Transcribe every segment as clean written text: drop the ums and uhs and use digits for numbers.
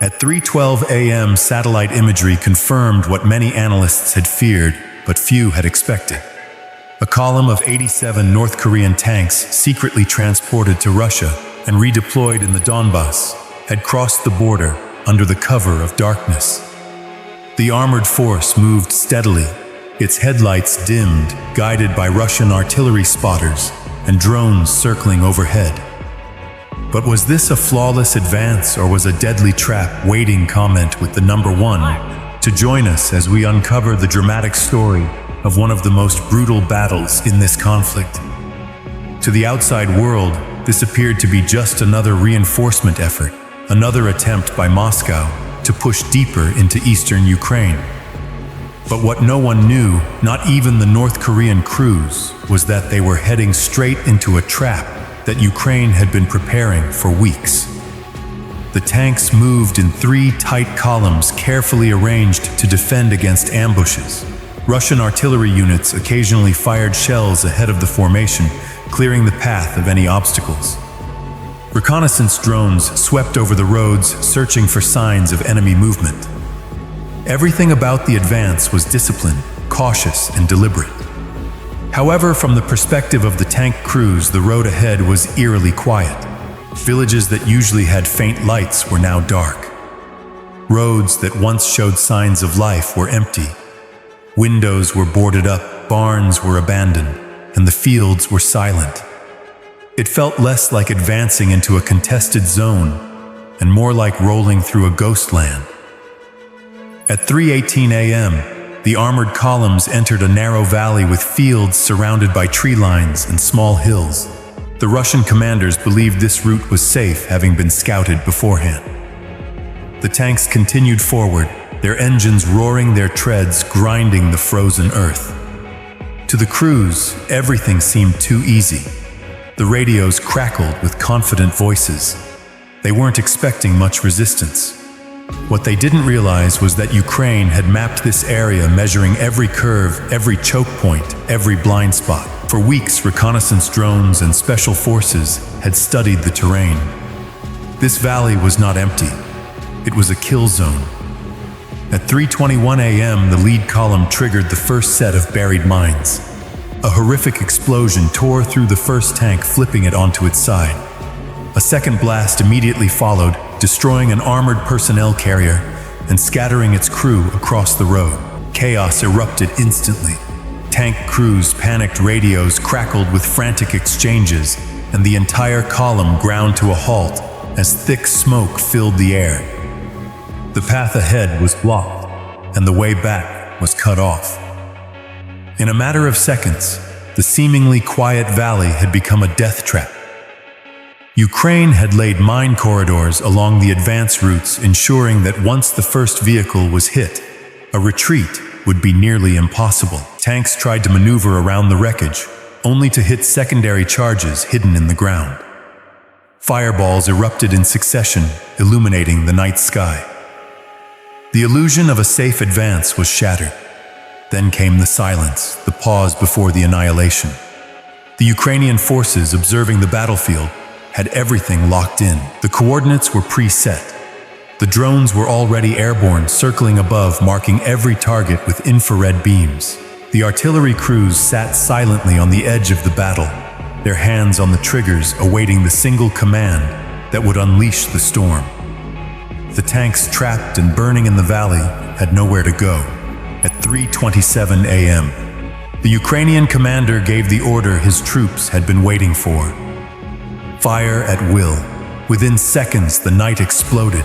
At 3:12 a.m., satellite imagery confirmed what many analysts had feared, but few had expected. A column of 87 North Korean tanks secretly transported to Russia and redeployed in the Donbass had crossed the border under the cover of darkness. The armored force moved steadily, its headlights dimmed, guided by Russian artillery spotters and drones circling overhead. But was this a flawless advance or was a deadly trap waiting? Comment with the number 1 to join us as we uncover the dramatic story of one of the most brutal battles in this conflict. To the outside world, this appeared to be just another reinforcement effort, another attempt by Moscow to push deeper into eastern Ukraine. But what no one knew, not even the North Korean crews, was that they were heading straight into a trap that Ukraine had been preparing for weeks. The tanks moved in 3 tight columns carefully arranged to defend against ambushes. Russian artillery units occasionally fired shells ahead of the formation, clearing the path of any obstacles. Reconnaissance drones swept over the roads, searching for signs of enemy movement. Everything about the advance was disciplined, cautious, and deliberate. However, from the perspective of the tank crews, the road ahead was eerily quiet. Villages that usually had faint lights were now dark. Roads that once showed signs of life were empty. Windows were boarded up, barns were abandoned, and the fields were silent. It felt less like advancing into a contested zone and more like rolling through a ghost land. At 3:18 a.m., the armored columns entered a narrow valley with fields surrounded by tree lines and small hills. The Russian commanders believed this route was safe, having been scouted beforehand. The tanks continued forward, their engines roaring, their treads grinding the frozen earth. To the crews, everything seemed too easy. The radios crackled with confident voices. They weren't expecting much resistance. What they didn't realize was that Ukraine had mapped this area, measuring every curve, every choke point, every blind spot. For weeks, reconnaissance drones and special forces had studied the terrain. This valley was not empty. It was a kill zone. At 3:21 a.m., the lead column triggered the first set of buried mines. A horrific explosion tore through the first tank, flipping it onto its side. A second blast immediately followed, destroying an armored personnel carrier and scattering its crew across the road. Chaos erupted instantly. Tank crews panicked, radios crackled with frantic exchanges, and the entire column ground to a halt as thick smoke filled the air. The path ahead was blocked, and the way back was cut off. In a matter of seconds, the seemingly quiet valley had become a death trap. Ukraine had laid mine corridors along the advance routes, ensuring that once the first vehicle was hit, a retreat would be nearly impossible. Tanks tried to maneuver around the wreckage, only to hit secondary charges hidden in the ground. Fireballs erupted in succession, illuminating the night sky. The illusion of a safe advance was shattered. Then came the silence, the pause before the annihilation. The Ukrainian forces, observing the battlefield, had everything locked in. The coordinates were preset. The drones were already airborne, circling above, marking every target with infrared beams. The artillery crews sat silently on the edge of the battle, their hands on the triggers, awaiting the single command that would unleash the storm. The tanks, trapped and burning in the valley, had nowhere to go. At 3:27 a.m., the Ukrainian commander gave the order his troops had been waiting for. Fire at will. Within seconds, the night exploded.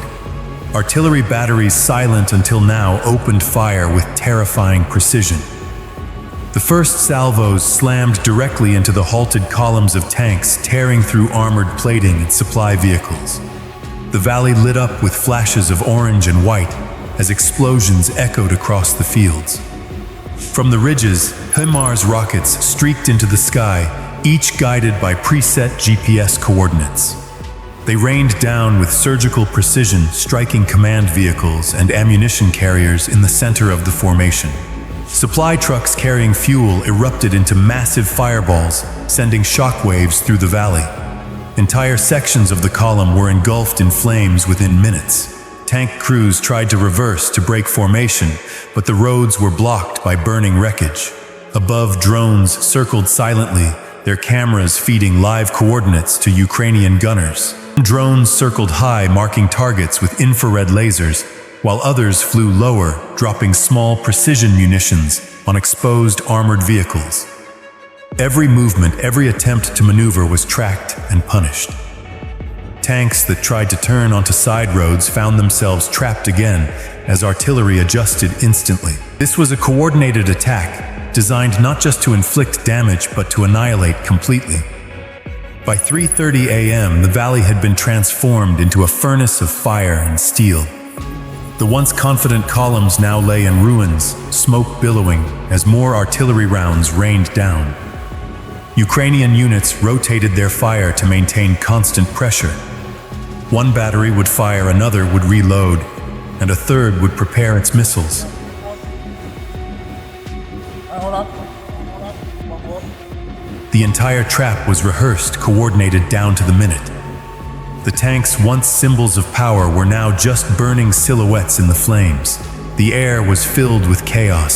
Artillery batteries, silent until now, opened fire with terrifying precision. The first salvos slammed directly into the halted columns of tanks, tearing through armored plating and supply vehicles. The valley lit up with flashes of orange and white as explosions echoed across the fields. From the ridges, HIMARS rockets streaked into the sky, each guided by preset GPS coordinates. They rained down with surgical precision, striking command vehicles and ammunition carriers in the center of the formation. Supply trucks carrying fuel erupted into massive fireballs, sending shockwaves through the valley. Entire sections of the column were engulfed in flames within minutes. tank crews tried to reverse to break formation, but the roads were blocked by burning wreckage. Above, drones circled silently, their cameras feeding live coordinates to Ukrainian gunners. Drones circled high, marking targets with infrared lasers, while others flew lower, dropping small precision munitions on exposed armored vehicles. Every movement, every attempt to maneuver was tracked and punished. Tanks that tried to turn onto side roads found themselves trapped again as artillery adjusted instantly. This was a coordinated attack, designed not just to inflict damage but to annihilate completely. By 3:30 a.m., the valley had been transformed into a furnace of fire and steel. The once confident columns now lay in ruins, smoke billowing as more artillery rounds rained down. Ukrainian units rotated their fire to maintain constant pressure. One battery would fire, another would reload, and a third would prepare its missiles. The entire trap was rehearsed, coordinated down to the minute. The tanks, once symbols of power, were now just burning silhouettes in the flames. The air was filled with chaos.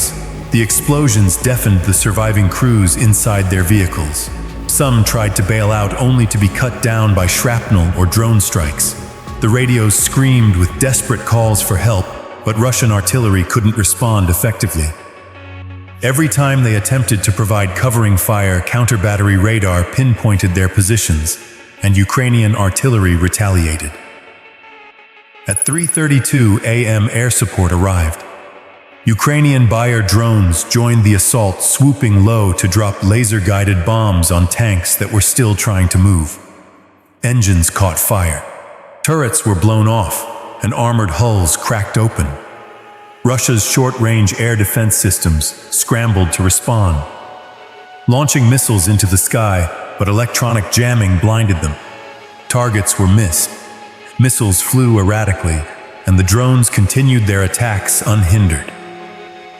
The explosions deafened the surviving crews inside their vehicles. Some tried to bail out only to be cut down by shrapnel or drone strikes. The radios screamed with desperate calls for help, but Russian artillery couldn't respond effectively. Every time they attempted to provide covering fire, counter-battery radar pinpointed their positions, and Ukrainian artillery retaliated. At 3:32 a.m., air support arrived. Ukrainian Bayer drones joined the assault, swooping low to drop laser-guided bombs on tanks that were still trying to move. Engines caught fire. Turrets were blown off, and armored hulls cracked open. Russia's short-range air defense systems scrambled to respond, launching missiles into the sky, but electronic jamming blinded them. Targets were missed. Missiles flew erratically, and the drones continued their attacks unhindered.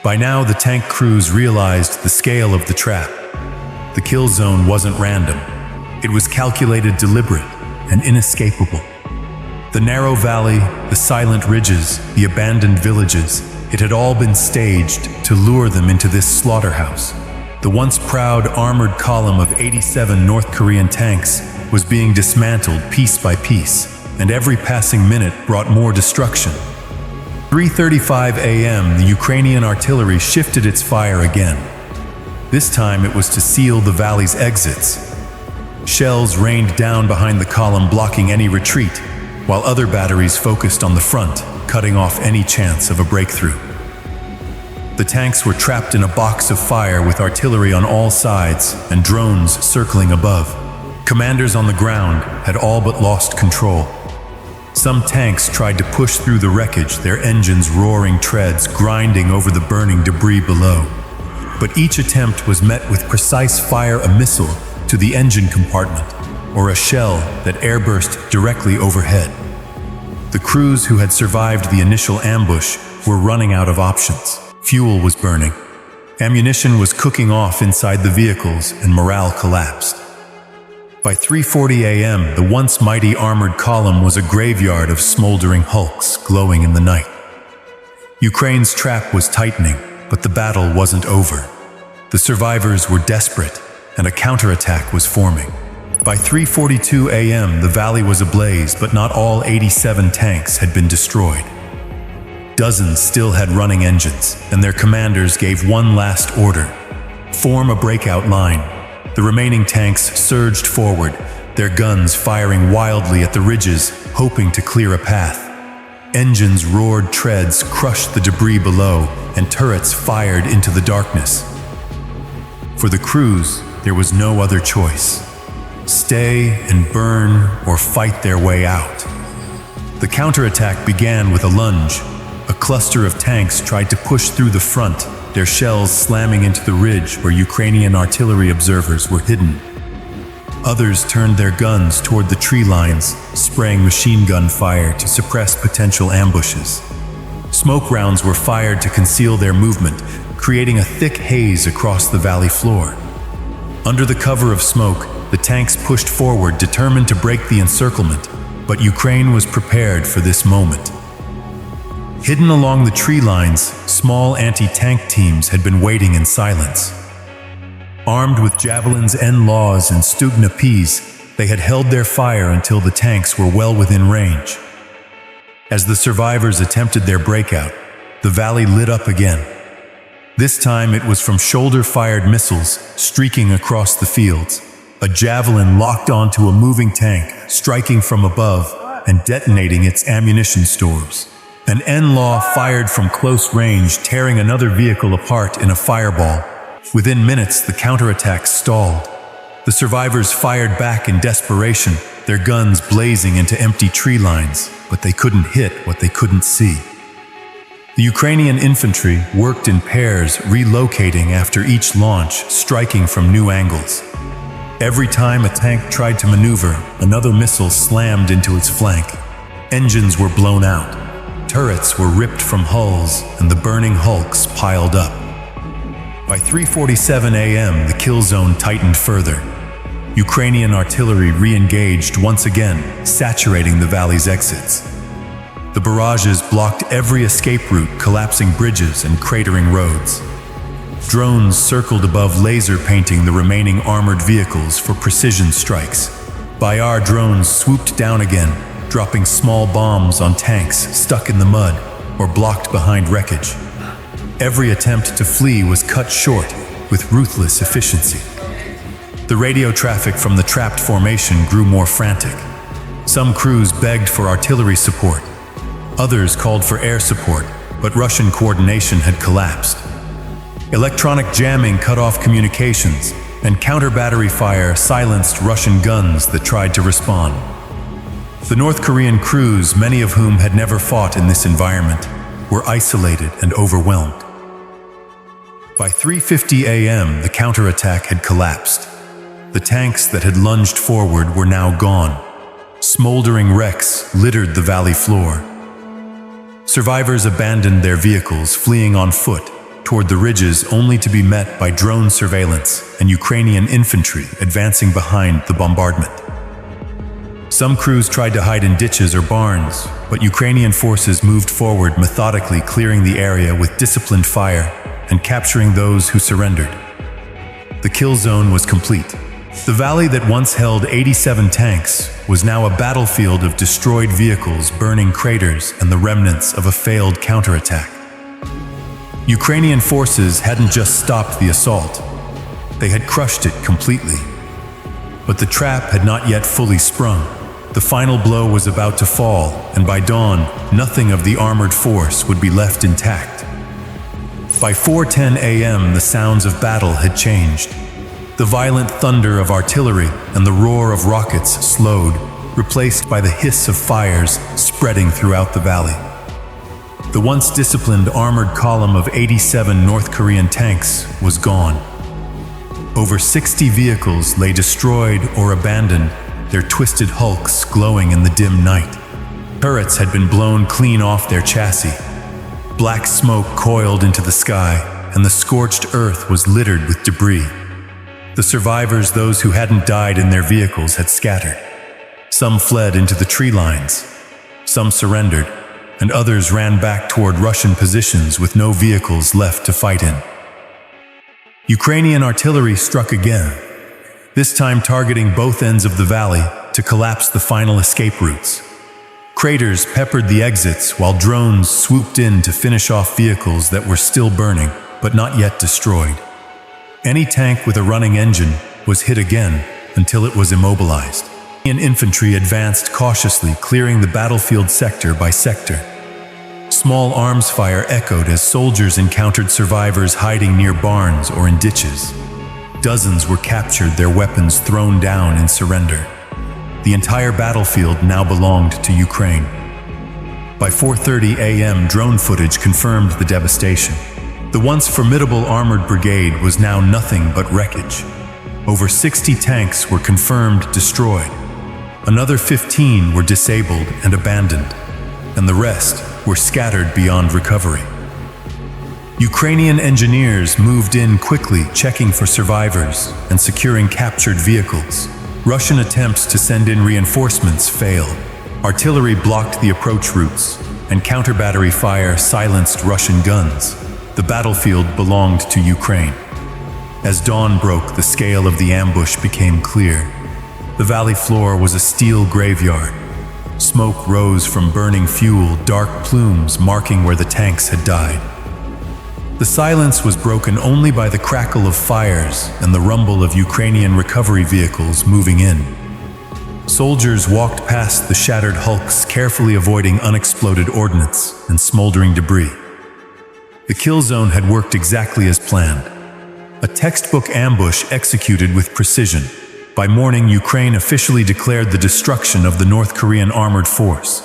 By now, the tank crews realized the scale of the trap. The kill zone wasn't random. It was calculated, deliberate, and inescapable. The narrow valley, the silent ridges, the abandoned villages, it had all been staged to lure them into this slaughterhouse. The once proud armored column of 87 North Korean tanks was being dismantled piece by piece, and every passing minute brought more destruction. 3:35 a.m., the Ukrainian artillery shifted its fire again. This time it was to seal the valley's exits. Shells rained down behind the column, blocking any retreat, while other batteries focused on the front, cutting off any chance of a breakthrough. The tanks were trapped in a box of fire with artillery on all sides and drones circling above. Commanders on the ground had all but lost control. Some tanks tried to push through the wreckage, their engines' roaring treads grinding over the burning debris below. But each attempt was met with precise fire, a missile to the engine compartment, or a shell that airburst directly overhead. The crews who had survived the initial ambush were running out of options. Fuel was burning. Ammunition was cooking off inside the vehicles, and morale collapsed. By 3:40 a.m., the once mighty armored column was a graveyard of smoldering hulks glowing in the night. Ukraine's trap was tightening, but the battle wasn't over. The survivors were desperate, and a counterattack was forming. By 3:42 a.m., the valley was ablaze, but not all 87 tanks had been destroyed. Dozens still had running engines, and their commanders gave one last order: form a breakout line. The remaining tanks surged forward, their guns firing wildly at the ridges, hoping to clear a path. Engines roared, treads crushed the debris below, and turrets fired into the darkness. For the crews, there was no other choice: stay and burn or fight their way out. The counterattack began with a lunge. A cluster of tanks tried to push through the front, their shells slamming into the ridge where Ukrainian artillery observers were hidden. Others turned their guns toward the tree lines, spraying machine gun fire to suppress potential ambushes. Smoke rounds were fired to conceal their movement, creating a thick haze across the valley floor. Under the cover of smoke, the tanks pushed forward, determined to break the encirclement, but Ukraine was prepared for this moment. Hidden along the tree lines, small anti-tank teams had been waiting in silence. Armed with javelins, N-laws, and Stugna Ps, they had held their fire until the tanks were well within range. As the survivors attempted their breakout, the valley lit up again. This time it was from shoulder-fired missiles streaking across the fields. A javelin locked onto a moving tank, striking from above and detonating its ammunition stores. An N-law fired from close range, tearing another vehicle apart in a fireball. Within minutes, the counterattack stalled. The survivors fired back in desperation, their guns blazing into empty tree lines, but they couldn't hit what they couldn't see. The Ukrainian infantry worked in pairs, relocating after each launch, striking from new angles. Every time a tank tried to maneuver, another missile slammed into its flank. Engines were blown out. Turrets were ripped from hulls, and the burning hulks piled up. By 3:47 a.m., the kill zone tightened further. Ukrainian artillery re-engaged once again, saturating the valley's exits. The barrages blocked every escape route, collapsing bridges and cratering roads. Drones circled above, laser painting the remaining armored vehicles for precision strikes. Bayar drones swooped down again, dropping small bombs on tanks stuck in the mud or blocked behind wreckage. Every attempt to flee was cut short with ruthless efficiency. The radio traffic from the trapped formation grew more frantic. Some crews begged for artillery support. Others called for air support, but Russian coordination had collapsed. Electronic jamming cut off communications, and counter-battery fire silenced Russian guns that tried to respond. The North Korean crews, many of whom had never fought in this environment, were isolated and overwhelmed. By 3:50 a.m., the counterattack had collapsed. The tanks that had lunged forward were now gone. Smoldering wrecks littered the valley floor. Survivors abandoned their vehicles, fleeing on foot toward the ridges, only to be met by drone surveillance and Ukrainian infantry advancing behind the bombardment. Some crews tried to hide in ditches or barns, but Ukrainian forces moved forward methodically, clearing the area with disciplined fire and capturing those who surrendered. The kill zone was complete. The valley that once held 87 tanks was now a battlefield of destroyed vehicles, burning craters, and the remnants of a failed counterattack. Ukrainian forces hadn't just stopped the assault, they had crushed it completely. But the trap had not yet fully sprung. The final blow was about to fall, and by dawn, nothing of the armored force would be left intact. By 4:10 a.m., the sounds of battle had changed. The violent thunder of artillery and the roar of rockets slowed, replaced by the hiss of fires spreading throughout the valley. The once disciplined armored column of 87 North Korean tanks was gone. Over 60 vehicles lay destroyed or abandoned, their twisted hulks glowing in the dim night. Turrets had been blown clean off their chassis. Black smoke coiled into the sky, and the scorched earth was littered with debris. The survivors, those who hadn't died in their vehicles, had scattered. Some fled into the tree lines. Some surrendered, and others ran back toward Russian positions with no vehicles left to fight in. Ukrainian artillery struck again, this time targeting both ends of the valley to collapse the final escape routes. Craters peppered the exits while drones swooped in to finish off vehicles that were still burning, but not yet destroyed. Any tank with a running engine was hit again until it was immobilized. Infantry advanced cautiously, clearing the battlefield sector by sector. Small arms fire echoed as soldiers encountered survivors hiding near barns or in ditches. Dozens were captured, their weapons thrown down in surrender. The entire battlefield now belonged to Ukraine. By 4:30 a.m., drone footage confirmed the devastation. The once formidable armored brigade was now nothing but wreckage. Over 60 tanks were confirmed destroyed. Another 15 were disabled and abandoned, and the rest were scattered beyond recovery. Ukrainian engineers moved in quickly, checking for survivors and securing captured vehicles. Russian attempts to send in reinforcements failed. Artillery blocked the approach routes. and counter-battery fire silenced Russian guns. The battlefield belonged to Ukraine. As dawn broke, the scale of the ambush became clear. The valley floor was a steel graveyard. Smoke rose from burning fuel, dark plumes marking where the tanks had died. The silence was broken only by the crackle of fires and the rumble of Ukrainian recovery vehicles moving in. Soldiers walked past the shattered hulks, carefully avoiding unexploded ordnance and smoldering debris. The kill zone had worked exactly as planned. A textbook ambush executed with precision. By morning, Ukraine officially declared the destruction of the North Korean armored force.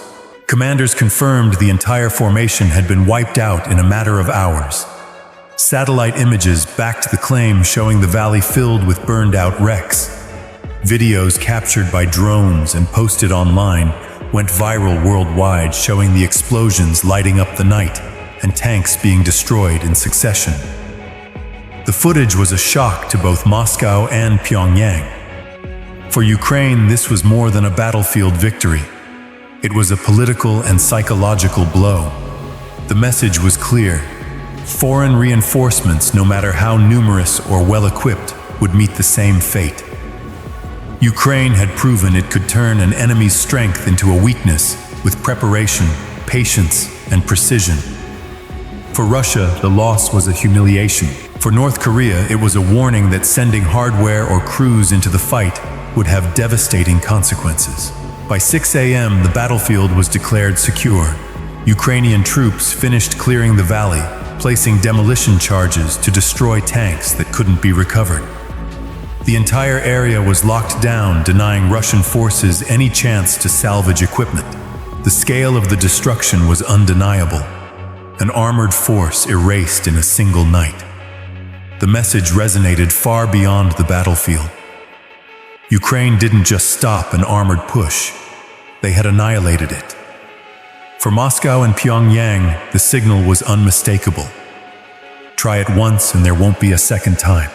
Commanders confirmed the entire formation had been wiped out in a matter of hours. Satellite images backed the claim, showing the valley filled with burned-out wrecks. Videos captured by drones and posted online went viral worldwide, showing the explosions lighting up the night and tanks being destroyed in succession. The footage was a shock to both Moscow and Pyongyang. For Ukraine, this was more than a battlefield victory. It was a political and psychological blow. The message was clear. Foreign reinforcements, no matter how numerous or well-equipped, would meet the same fate. Ukraine had proven it could turn an enemy's strength into a weakness with preparation, patience, and precision. For Russia, the loss was a humiliation. For North Korea, it was a warning that sending hardware or crews into the fight would have devastating consequences. By 6 a.m., the battlefield was declared secure. Ukrainian troops finished clearing the valley, placing demolition charges to destroy tanks that couldn't be recovered. The entire area was locked down, denying Russian forces any chance to salvage equipment. The scale of the destruction was undeniable. An armored force erased in a single night. The message resonated far beyond the battlefield. Ukraine didn't just stop an armored push. They had annihilated it. For Moscow and Pyongyang, the signal was unmistakable. Try it once and there won't be a second time.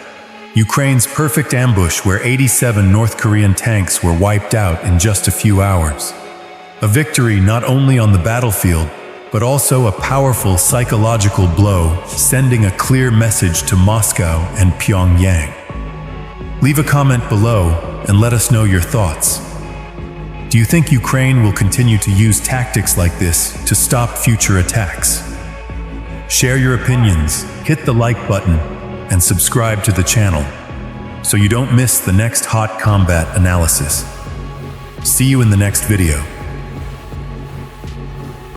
Ukraine's perfect ambush, where 87 North Korean tanks were wiped out in just a few hours. A victory not only on the battlefield, but also a powerful psychological blow, sending a clear message to Moscow and Pyongyang. Leave a comment below and let us know your thoughts. Do you think Ukraine will continue to use tactics like this to stop future attacks? Share your opinions, hit the like button, and subscribe to the channel so you don't miss the next hot combat analysis. See you in the next video.